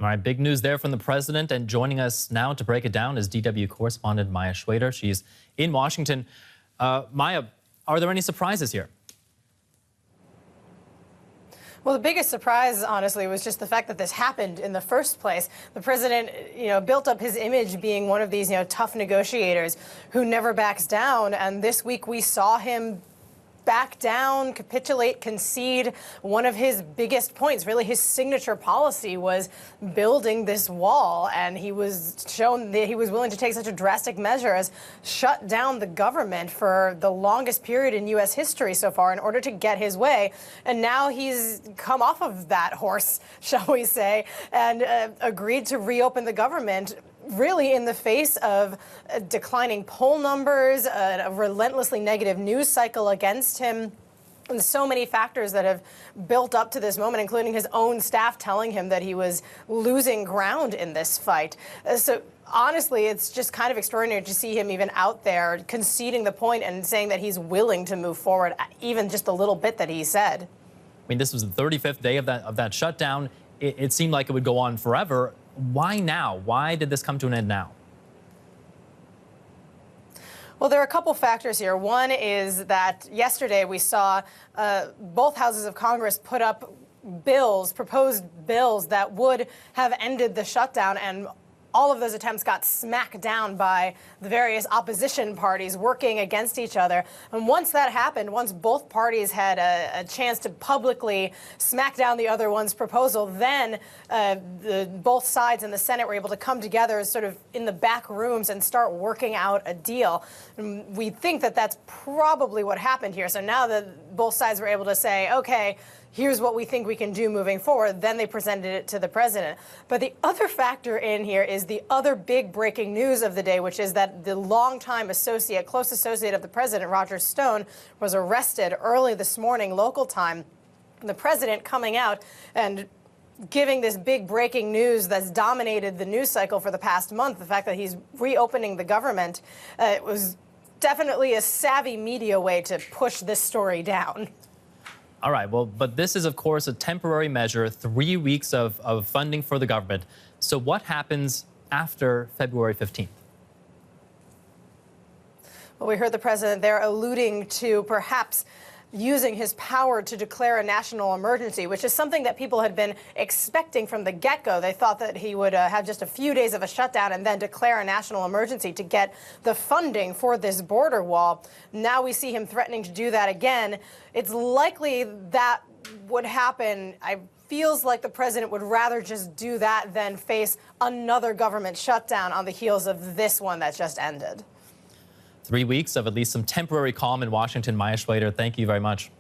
All right, big news there from the president. And joining us now to break it down is DW correspondent Maya Schwader. She's in Washington. Maya, are there any surprises here? Well, the biggest surprise, honestly, was just the fact that this happened in the first place. The president, built up his image being one of these, tough negotiators who never backs down. And this week we saw him back down, capitulate, concede. One of his biggest points, really his signature policy, was building this wall. And he was shown that he was willing to take such a drastic measure as shut down the government for the longest period in U.S. history so far in order to get his way. And now he's come off of that horse, shall we say, and agreed to reopen the government, really in the face of declining poll numbers, a relentlessly negative news cycle against him, and so many factors that have built up to this moment, including his own staff telling him that he was losing ground in this fight. So honestly, it's just kind of extraordinary to see him even out there conceding the point and saying that he's willing to move forward, even just a little bit that he said. I mean, this was the 35th day of that shutdown. It seemed like it would go on forever. Why now? Why did this come to an end now? Well, there are a couple factors here. One is that yesterday we saw both houses of Congress put up proposed bills that would have ended the shutdown, and all of those attempts got smacked down by the various opposition parties working against each other. And once that happened, once both parties had a chance to publicly smack down the other one's proposal, then both sides in the Senate were able to come together sort of in the back rooms and start working out a deal. And we think that that's probably what happened here. So now that both sides were able to say, okay, here's what we think we can do moving forward, then they presented it to the president. But the other factor in here is the other big breaking news of the day, which is that the longtime associate, close associate of the president, Roger Stone, was arrested early this morning, local time. The president coming out and giving this big breaking news that's dominated the news cycle for the past month, the fact that he's reopening the government, it was definitely a savvy media way to push this story down. All right, well, but this is, of course, a temporary measure, 3 weeks of funding for the government. So what happens after February 15th? Well, we heard the president there alluding to perhaps using his power to declare a national emergency, which is something that people had been expecting from the get-go. They thought that he would have just a few days of a shutdown and then declare a national emergency to get the funding for this border wall. Now we see him threatening to do that again. It's likely that would happen. It feels like the president would rather just do that than face another government shutdown on the heels of this one that just ended. 3 weeks of at least some temporary calm in Washington. Maya Schwader, thank you very much.